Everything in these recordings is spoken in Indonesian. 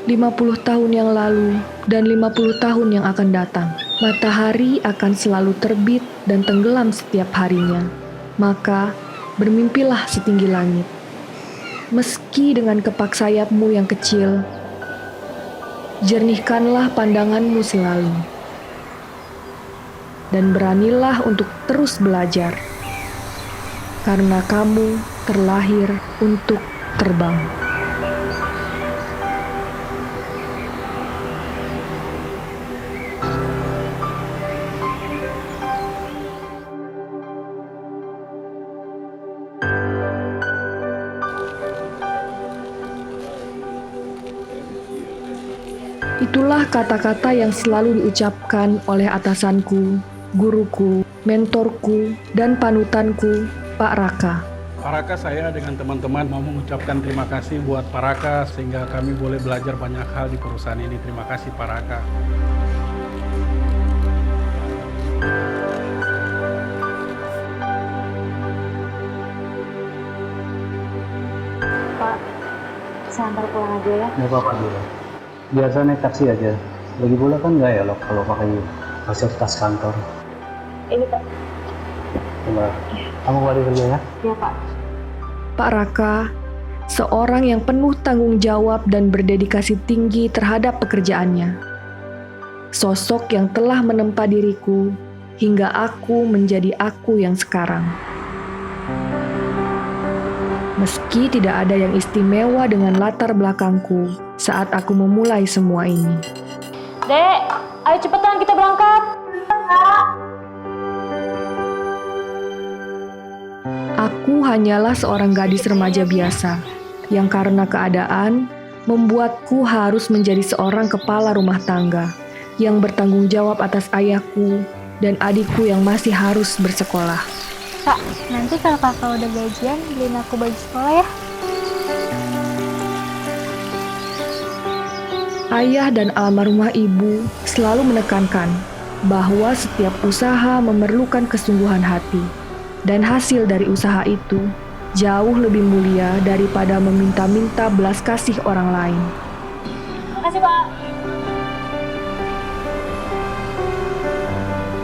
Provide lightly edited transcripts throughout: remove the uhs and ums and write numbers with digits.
50 tahun yang lalu dan 50 tahun yang akan datang. Matahari akan selalu terbit dan tenggelam setiap harinya. Maka, bermimpilah setinggi langit. Meski dengan kepak sayapmu yang kecil, jernihkanlah pandanganmu selalu. Dan beranilah untuk terus belajar. Karena kamu terlahir untuk terbang. Itulah kata-kata yang selalu diucapkan oleh atasanku, guruku, mentorku, dan panutanku, Pak Raka. Pak Raka, saya dengan teman-teman mau mengucapkan terima kasih buat Pak Raka sehingga kami boleh belajar banyak hal di perusahaan ini. Terima kasih Pak Raka. Pak, saya antar pulang aja ya. Nggak apa-apa juga. Biasa naik taksi aja. Lagi pula kan nggak elok kalau pakai fasilitas kantor. Ini Pak. Coba, kamu balik kerja ya? Iya Pak. Pak Raka, seorang yang penuh tanggung jawab dan berdedikasi tinggi terhadap pekerjaannya. Sosok yang telah menempa diriku hingga aku menjadi aku yang sekarang. Meski tidak ada yang istimewa dengan latar belakangku saat aku memulai semua ini. Dek, ayo cepetan kita berangkat. Aku hanyalah seorang gadis remaja biasa yang karena keadaan membuatku harus menjadi seorang kepala rumah tangga yang bertanggung jawab atas ayahku dan adikku yang masih harus bersekolah. Kak, nanti kalau kakak udah gajian, beliin aku baju sekolah ya. Ayah dan almarhumah ibu selalu menekankan bahwa setiap usaha memerlukan kesungguhan hati, dan hasil dari usaha itu jauh lebih mulia daripada meminta-minta belas kasih orang lain. Makasih Pak.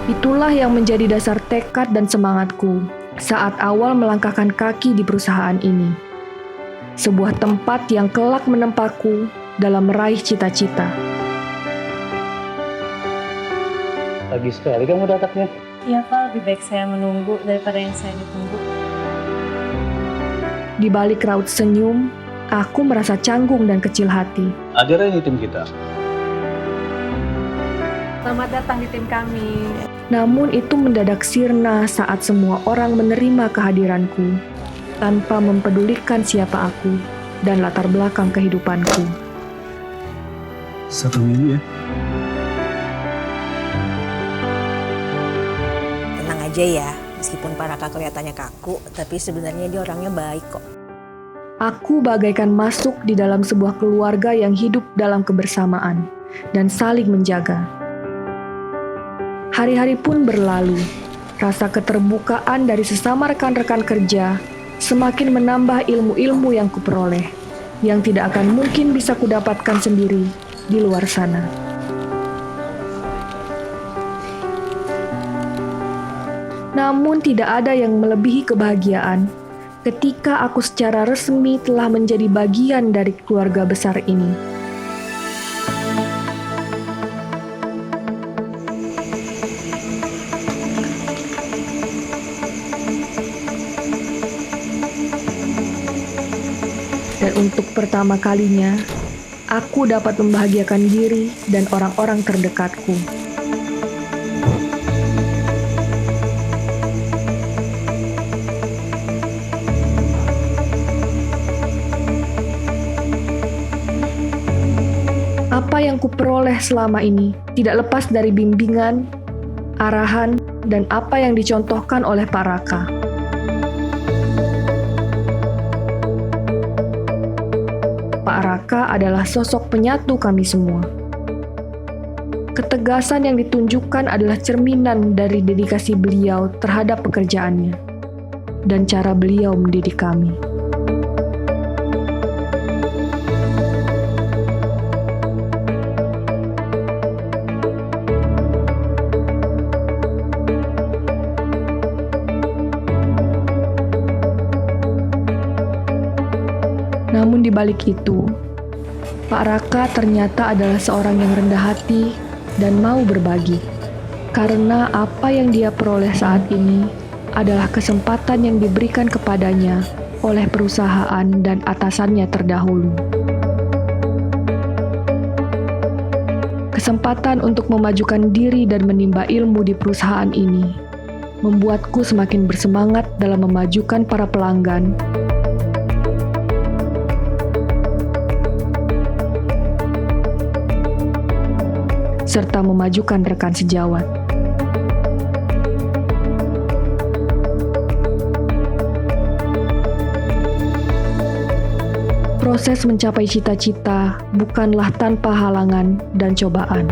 Itulah yang menjadi dasar tekad dan semangatku saat awal melangkahkan kaki di perusahaan ini. Sebuah tempat yang kelak menempaku dalam meraih cita-cita. Pagi sekali kamu datangnya. Iya Pak, lebih baik saya menunggu daripada yang saya ditunggu. Di balik raut senyum, aku merasa canggung dan kecil hati. Adira ini tim kita. Selamat datang di tim kami. Namun itu mendadak sirna saat semua orang menerima kehadiranku, tanpa mempedulikan siapa aku dan latar belakang kehidupanku. 1 minggu ya. Tenang aja ya, meskipun Pak Raka kelihatannya kaku, tapi sebenarnya dia orangnya baik kok. Aku bagaikan masuk di dalam sebuah keluarga yang hidup dalam kebersamaan dan saling menjaga. Hari-hari pun berlalu, rasa keterbukaan dari sesama rekan-rekan kerja semakin menambah ilmu-ilmu yang kuperoleh, yang tidak akan mungkin bisa kudapatkan sendiri di luar sana. Namun tidak ada yang melebihi kebahagiaan ketika aku secara resmi telah menjadi bagian dari keluarga besar ini. Dan untuk pertama kalinya, aku dapat membahagiakan diri dan orang-orang terdekatku. Apa yang kuperoleh selama ini tidak lepas dari bimbingan, arahan, dan apa yang dicontohkan oleh Pak Raka. Pak Raka adalah sosok penyatu kami semua. Ketegasan yang ditunjukkan adalah cerminan dari dedikasi beliau terhadap pekerjaannya dan cara beliau mendidik kami. Namun di balik itu, Pak Raka ternyata adalah seorang yang rendah hati dan mau berbagi. Karena apa yang dia peroleh saat ini adalah kesempatan yang diberikan kepadanya oleh perusahaan dan atasannya terdahulu. Kesempatan untuk memajukan diri dan menimba ilmu di perusahaan ini membuatku semakin bersemangat dalam memajukan para pelanggan serta memajukan rekan sejawat. Proses mencapai cita-cita bukanlah tanpa halangan dan cobaan.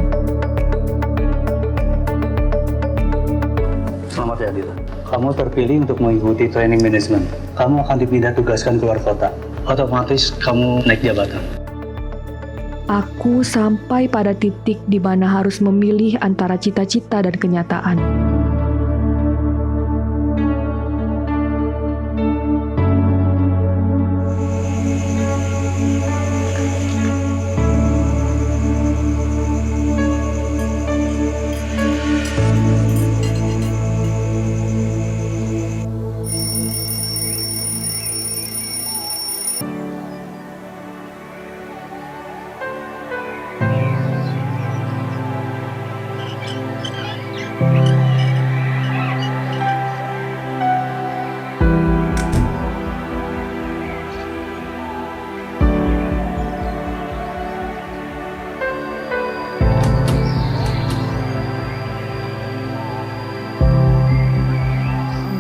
Selamat ya Adila. Kamu terpilih untuk mengikuti training manajemen. Kamu akan dipindah tugaskan keluar kota. Otomatis kamu naik jabatan. Aku sampai pada titik di mana harus memilih antara cita-cita dan kenyataan.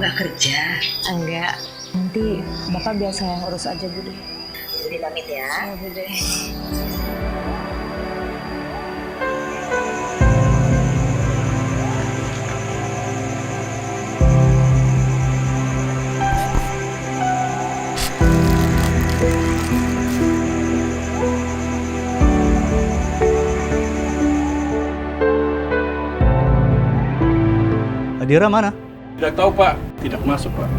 Nggak kerja? Enggak. Nanti Bapak biasa yang urus aja, Bude. Jadi pamit ya. Ya, Bude. Adira mana? Tidak tahu Pak, tidak masuk Pak. Saya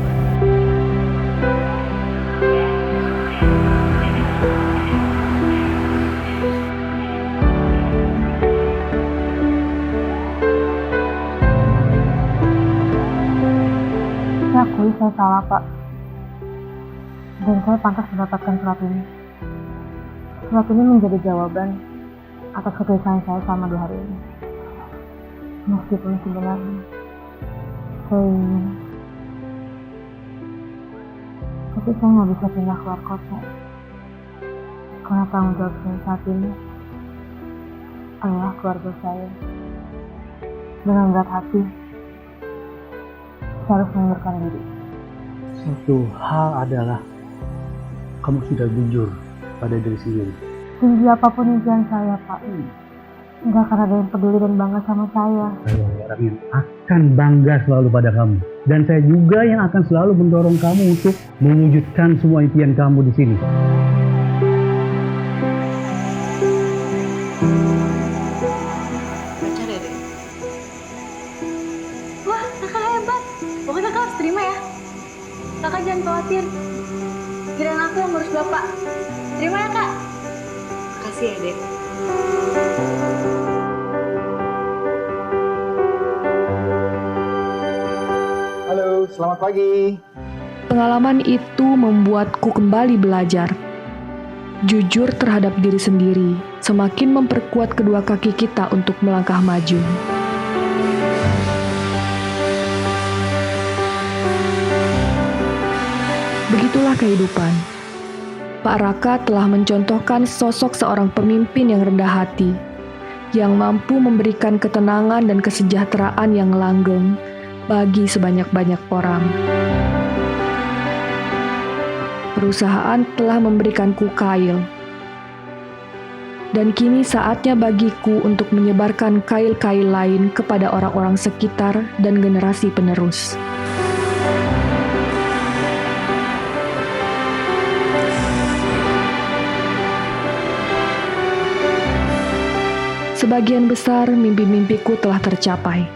akui saya salah, Pak. Dan saya pantas mendapatkan surat ini. Surat ini menjadi jawaban atas kegelisahan saya selama di hari ini. Meskipun sebenarnya saya ingin, tapi saya nggak bisa pindah keluar kota. Karena tanggung jawab saya saat ini adalah keluarga saya. Dengan berat hati, saya harus mengundurkan diri. Satu hal adalah kamu sudah jujur pada diri sendiri. Tinggi apapun impian saya, Pak, nggak akan ada yang peduli dan bangga sama saya. Saya orang yang akan bangga selalu pada kamu. Dan saya juga yang akan selalu mendorong kamu untuk mewujudkan semua impian kamu di sini. Baca deh. Wah, kakak hebat. Pokoknya kakak harus terima ya. Kakak jangan khawatir. Kirain aku yang ngurus bapak. Terima ya, Kak. Makasih ya, Dek. Halo, selamat pagi. Pengalaman itu membuatku kembali belajar. Jujur terhadap diri sendiri semakin memperkuat kedua kaki kita untuk melangkah maju. Begitulah kehidupan. Pak Raka telah mencontohkan sosok seorang pemimpin yang rendah hati, yang mampu memberikan ketenangan dan kesejahteraan yang langgeng bagi sebanyak-banyak orang. Perusahaan telah memberikanku kail, dan kini saatnya bagiku untuk menyebarkan kail-kail lain kepada orang-orang sekitar dan generasi penerus. Sebagian besar mimpi-mimpiku telah tercapai.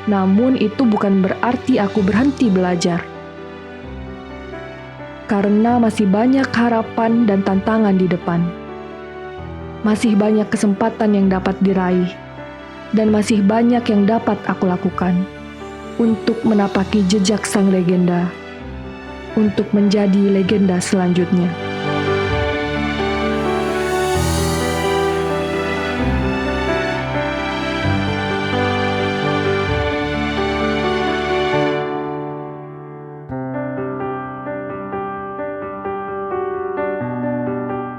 Namun itu bukan berarti aku berhenti belajar. karena masih banyak harapan dan tantangan di depan. Masih banyak kesempatan yang dapat diraih, dan masih banyak yang dapat aku lakukan untuk menapaki jejak sang legenda, untuk menjadi legenda selanjutnya.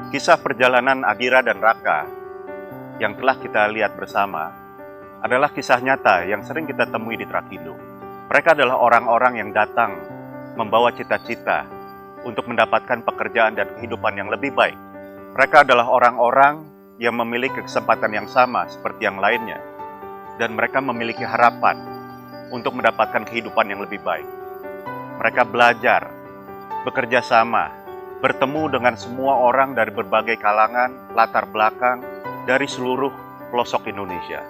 Kisah perjalanan Agira dan Raka yang telah kita lihat bersama adalah kisah nyata yang sering kita temui di Trakindo. Mereka adalah orang-orang yang datang membawa cita-cita untuk mendapatkan pekerjaan dan kehidupan yang lebih baik. Mereka adalah orang-orang yang memiliki kesempatan yang sama seperti yang lainnya, dan mereka memiliki harapan untuk mendapatkan kehidupan yang lebih baik. Mereka belajar, bekerja sama, bertemu dengan semua orang dari berbagai kalangan, latar belakang, dari seluruh pelosok Indonesia.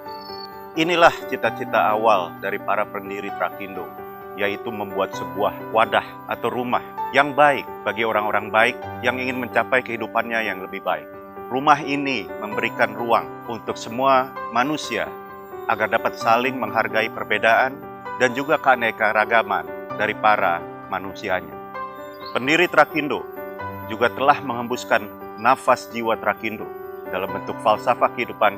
Inilah cita-cita awal dari para pendiri Trakindo, yaitu membuat sebuah wadah atau rumah yang baik bagi orang-orang baik yang ingin mencapai kehidupannya yang lebih baik. Rumah ini memberikan ruang untuk semua manusia agar dapat saling menghargai perbedaan dan juga keanekaragaman dari para manusianya. Pendiri Trakindo juga telah menghembuskan nafas jiwa Trakindo dalam bentuk falsafah kehidupan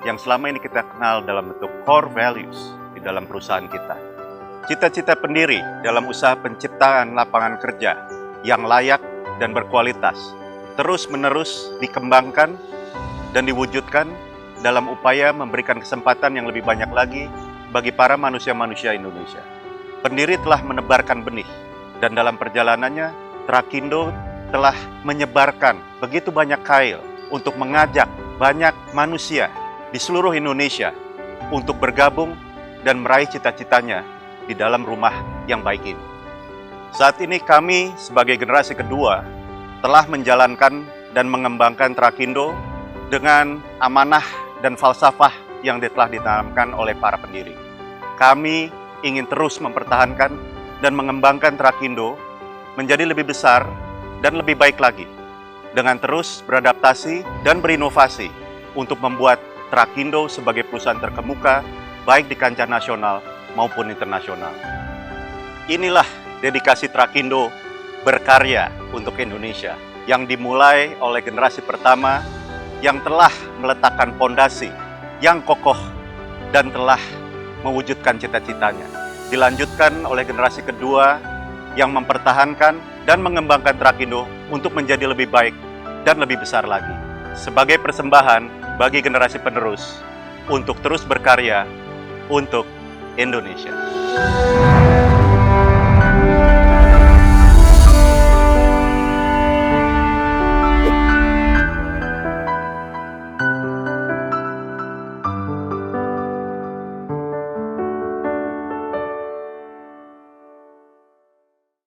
yang selama ini kita kenal dalam bentuk core values di dalam perusahaan kita. Cita-cita pendiri dalam usaha penciptaan lapangan kerja yang layak dan berkualitas terus-menerus dikembangkan dan diwujudkan dalam upaya memberikan kesempatan yang lebih banyak lagi bagi para manusia-manusia Indonesia. Pendiri telah menebarkan benih, dan dalam perjalanannya Trakindo telah menyebarkan begitu banyak kail untuk mengajak banyak manusia di seluruh Indonesia untuk bergabung dan meraih cita-citanya di dalam rumah yang baik ini. Saat ini kami sebagai generasi kedua telah menjalankan dan mengembangkan Trakindo dengan amanah dan falsafah yang telah ditanamkan oleh para pendiri. Kami ingin terus mempertahankan dan mengembangkan Trakindo menjadi lebih besar dan lebih baik lagi, dengan terus beradaptasi dan berinovasi untuk membuat Trakindo sebagai perusahaan terkemuka baik di kancah nasional maupun internasional. Inilah dedikasi Trakindo berkarya untuk Indonesia yang dimulai oleh generasi pertama yang telah meletakkan fondasi yang kokoh dan telah mewujudkan cita-citanya. Dilanjutkan oleh generasi kedua yang mempertahankan dan mengembangkan Trakindo untuk menjadi lebih baik dan lebih besar lagi. Sebagai persembahan bagi generasi penerus untuk terus berkarya untuk Indonesia.